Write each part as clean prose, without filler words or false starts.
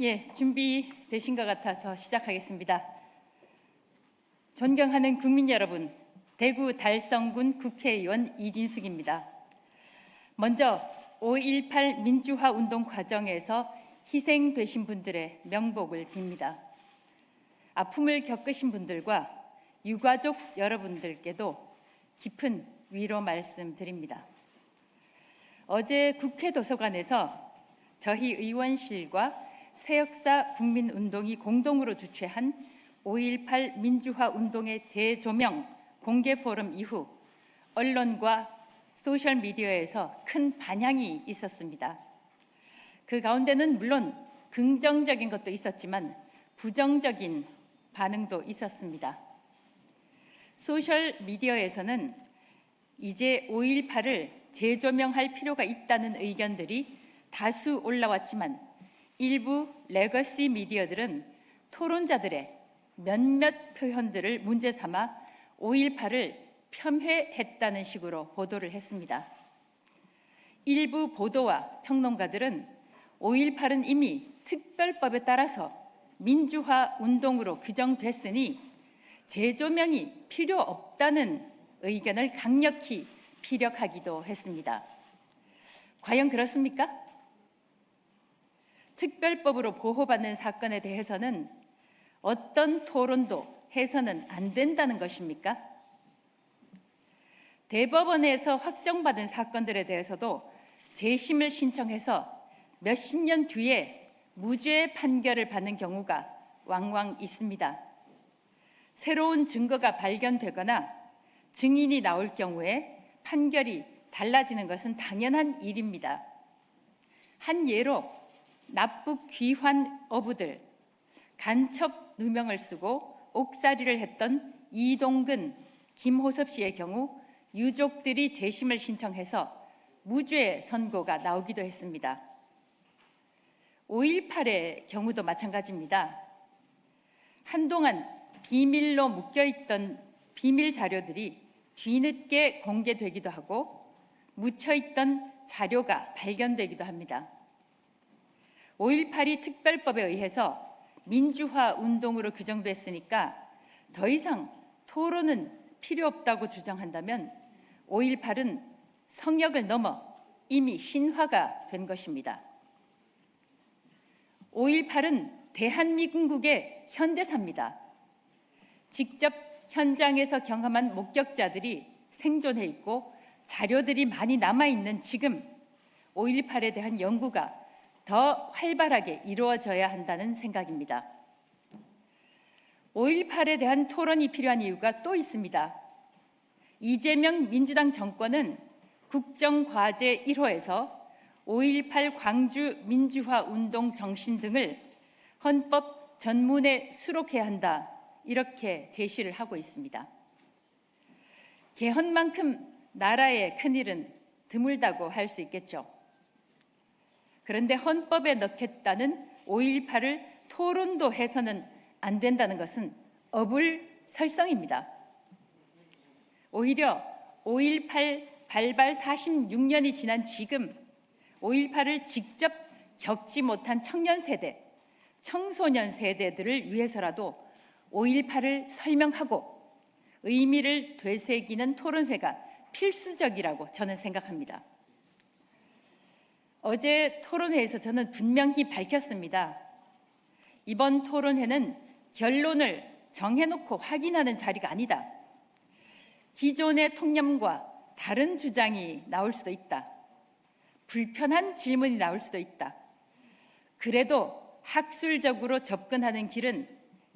예, 준비되신 것 같아서 시작하겠습니다. 존경하는 국민 여러분, 대구 달성군 국회의원 이진숙입니다. 먼저 5.18 민주화 운동 과정에서 희생되신 분들의 명복을 빕니다. 아픔을 겪으신 분들과 유가족 여러분들께도 깊은 위로 말씀드립니다. 어제 국회 도서관에서 저희 의원실과 새역사 국민운동이 공동으로 주최한 5.18 민주화 운동의 대조명 공개 포럼 이후 언론과 소셜미디어에서 큰 반향이 있었습니다. 그 가운데는 물론 긍정적인 것도 있었지만 부정적인 반응도 있었습니다. 소셜미디어에서는 이제 5.18을 재조명할 필요가 있다는 의견들이 다수 올라왔지만 일부 레거시 미디어들은 토론자들의 몇몇 표현들을 문제 삼아 5.18을 폄훼했다는 식으로 보도를 했습니다. 일부 보도와 평론가들은 5.18은 이미 특별법에 따라서 민주화 운동으로 규정됐으니 재조명이 필요 없다는 의견을 강력히 피력하기도 했습니다. 과연 그렇습니까? 특별법으로 보호받는 사건에 대해서는 어떤 토론도 해서는 안 된다는 것입니까? 대법원에서 확정받은 사건들에 대해서도 재심을 신청해서 몇십 년 뒤에 무죄 판결을 받는 경우가 왕왕 있습니다. 새로운 증거가 발견되거나 증인이 나올 경우에 판결이 달라지는 것은 당연한 일입니다. 한 예로 납북 귀환 어부들, 간첩 누명을 쓰고 옥살이를 했던 이동근, 김호섭 씨의 경우 유족들이 재심을 신청해서 무죄 선고가 나오기도 했습니다. 5.18의 경우도 마찬가지입니다. 한동안 비밀로 묶여있던 비밀 자료들이 뒤늦게 공개되기도 하고 묻혀있던 자료가 발견되기도 합니다. 5.18이 특별법에 의해서 민주화 운동으로 규정됐으니까 더 이상 토론은 필요 없다고 주장한다면 5.18은 성역을 넘어 이미 신화가 된 것입니다. 5.18은 대한민국의 현대사입니다. 직접 현장에서 경험한 목격자들이 생존해 있고 자료들이 많이 남아있는 지금 5.18에 대한 연구가 더 활발하게 이루어져야 한다는 생각입니다. 5.18에 대한 토론이 필요한 이유가 또 있습니다. 이재명 민주당 정권은 국정과제 1호에서 5.18 광주 민주화 운동 정신 등을 헌법 전문에 수록해야 한다, 이렇게 제시를 하고 있습니다. 개헌만큼 나라의 큰일은 드물다고 할 수 있겠죠. 그런데 헌법에 넣겠다는 5.18을 토론도 해서는 안 된다는 것은 어불설성입니다. 오히려 5.18 발발 46년이 지난 지금 5.18을 직접 겪지 못한 청년 세대, 청소년 세대들을 위해서라도 5.18을 설명하고 의미를 되새기는 토론회가 필수적이라고 저는 생각합니다. 어제 토론회에서 저는 분명히 밝혔습니다. 이번 토론회는 결론을 정해놓고 확인하는 자리가 아니다. 기존의 통념과 다른 주장이 나올 수도 있다. 불편한 질문이 나올 수도 있다. 그래도 학술적으로 접근하는 길은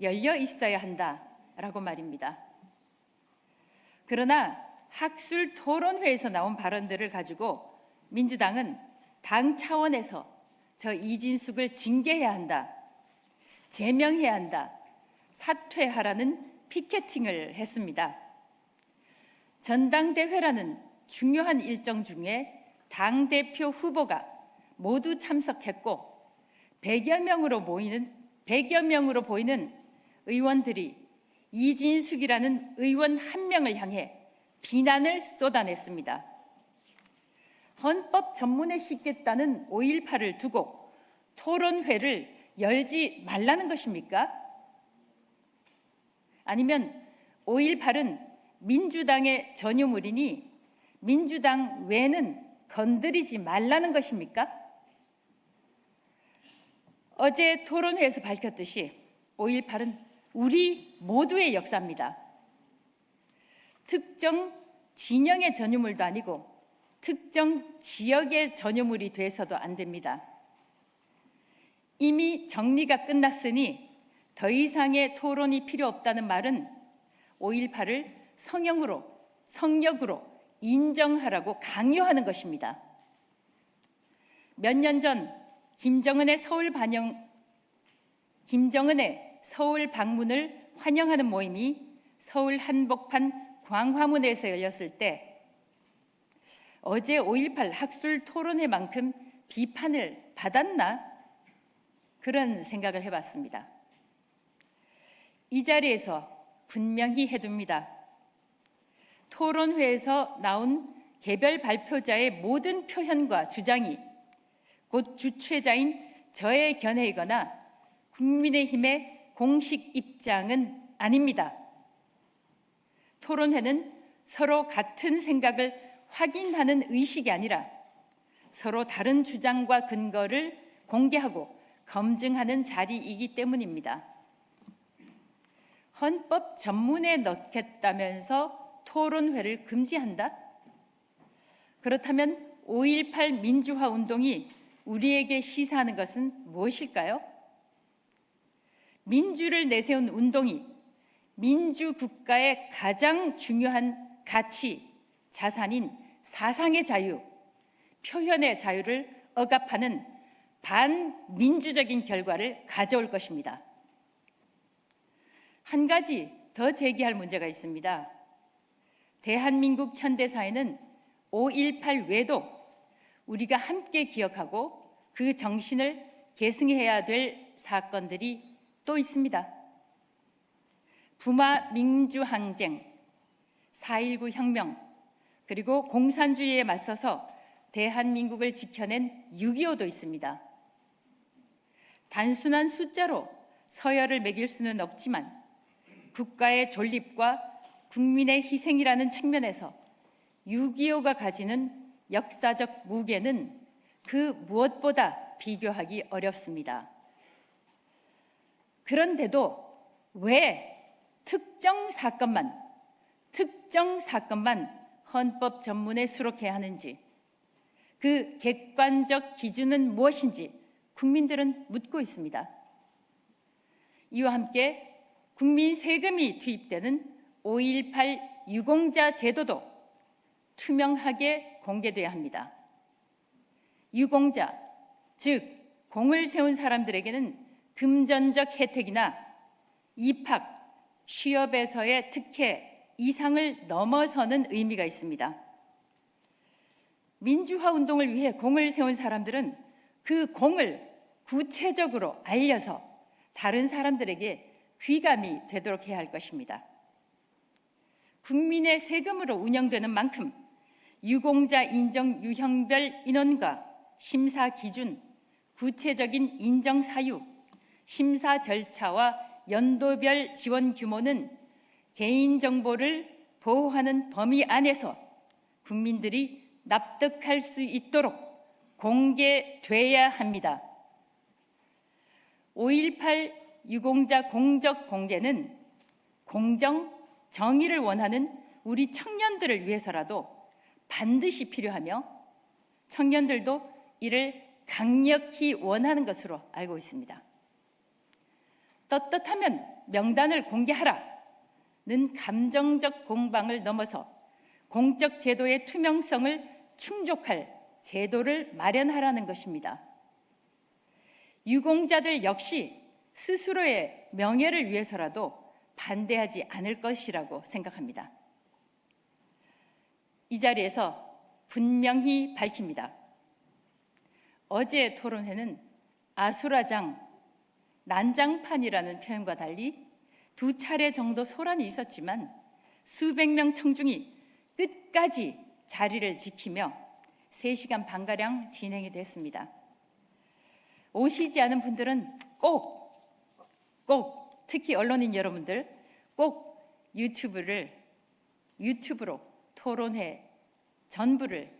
열려 있어야 한다라고 말입니다. 그러나 학술 토론회에서 나온 발언들을 가지고 민주당은 당 차원에서 저 이진숙을 징계해야 한다, 제명해야 한다, 사퇴하라는 피켓팅을 했습니다. 전당대회라는 중요한 일정 중에 당대표 후보가 모두 참석했고 100여 명으로 보이는 의원들이 이진숙이라는 의원 한 명을 향해 비난을 쏟아냈습니다. 헌법 전문에 싣겠다는 5.18을 두고 토론회를 열지 말라는 것입니까? 아니면 5.18은 민주당의 전유물이니 민주당 외는 건드리지 말라는 것입니까? 어제 토론회에서 밝혔듯이 5.18은 우리 모두의 역사입니다. 특정 진영의 전유물도 아니고 특정 지역의 전유물이 돼서도 안 됩니다. 이미 정리가 끝났으니 더 이상의 토론이 필요 없다는 말은 5.18을 성역으로 인정하라고 강요하는 것입니다. 몇 년 전 김정은의 서울 방문을 환영하는 모임이 서울 한복판 광화문에서 열렸을 때 어제 5.18 학술 토론회만큼 비판을 받았나? 그런 생각을 해봤습니다. 이 자리에서 분명히 해둡니다. 토론회에서 나온 개별 발표자의 모든 표현과 주장이 곧 주최자인 저의 견해이거나 국민의힘의 공식 입장은 아닙니다. 토론회는 서로 같은 생각을 확인하는 의식이 아니라 서로 다른 주장과 근거를 공개하고 검증하는 자리이기 때문입니다. 헌법 전문에 넣겠다면서 토론회를 금지한다? 그렇다면 5.18 민주화 운동이 우리에게 시사하는 것은 무엇일까요? 민주를 내세운 운동이 민주국가의 가장 중요한 가치, 자산인 사상의 자유, 표현의 자유를 억압하는 반민주적인 결과를 가져올 것입니다. 한 가지 더 제기할 문제가 있습니다. 대한민국 현대사에는 5.18 외에도 우리가 함께 기억하고 그 정신을 계승해야 될 사건들이 또 있습니다. 부마 민주항쟁, 4.19 혁명, 그리고 공산주의에 맞서서 대한민국을 지켜낸 6.25도 있습니다. 단순한 숫자로 서열을 매길 수는 없지만 국가의 존립과 국민의 희생이라는 측면에서 6.25가 가지는 역사적 무게는 그 무엇보다 비교하기 어렵습니다. 그런데도 왜 특정 사건만 헌법 전문에 수록해야 하는지, 그 객관적 기준은 무엇인지 국민들은 묻고 있습니다. 이와 함께 국민 세금이 투입되는 5.18 유공자 제도도 투명하게 공개돼야 합니다. 유공자, 즉 공을 세운 사람들에게는 금전적 혜택이나 입학, 취업에서의 특혜 이상을 넘어서는 의미가 있습니다. 민주화 운동을 위해 공을 세운 사람들은 그 공을 구체적으로 알려서 다른 사람들에게 귀감이 되도록 해야 할 것입니다. 국민의 세금으로 운영되는 만큼 유공자 인정 유형별 인원과 심사 기준, 구체적인 인정 사유, 심사 절차와 연도별 지원 규모는 개인정보를 보호하는 범위 안에서 국민들이 납득할 수 있도록 공개돼야 합니다. 5.18 유공자 공적 공개는 공정, 정의를 원하는 우리 청년들을 위해서라도 반드시 필요하며 청년들도 이를 강력히 원하는 것으로 알고 있습니다. 떳떳하면 명단을 공개하라는 감정적 공방을 넘어서 공적 제도의 투명성을 충족할 제도를 마련하라는 것입니다. 유공자들 역시 스스로의 명예를 위해서라도 반대하지 않을 것이라고 생각합니다. 이 자리에서 분명히 밝힙니다. 어제 토론회는 아수라장, 난장판이라는 표현과 달리 2차례 정도 소란이 있었지만 수백 명 청중이 끝까지 자리를 지키며 3시간 반가량 진행이 됐습니다. 오시지 않은 분들은 꼭 특히 언론인 여러분들 꼭 유튜브로 토론회 전부를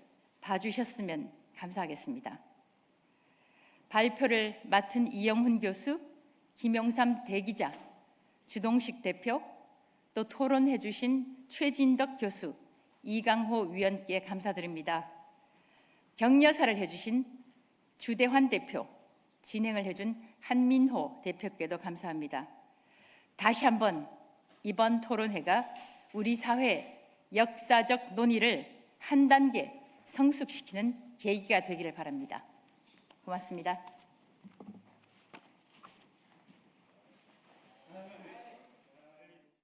봐주셨으면 감사하겠습니다. 발표를 맡은 이영훈 교수, 김영삼 대기자, 주동식 대표, 또 토론해 주신 최진덕 교수, 이강호 위원께 감사드립니다. 격려사를 해주신 주대환 대표, 진행을 해준 한민호 대표께도 감사합니다. 다시 한번 이번 토론회가 우리 사회 역사적 논의를 한 단계 성숙시키는 계기가 되기를 바랍니다. 고맙습니다.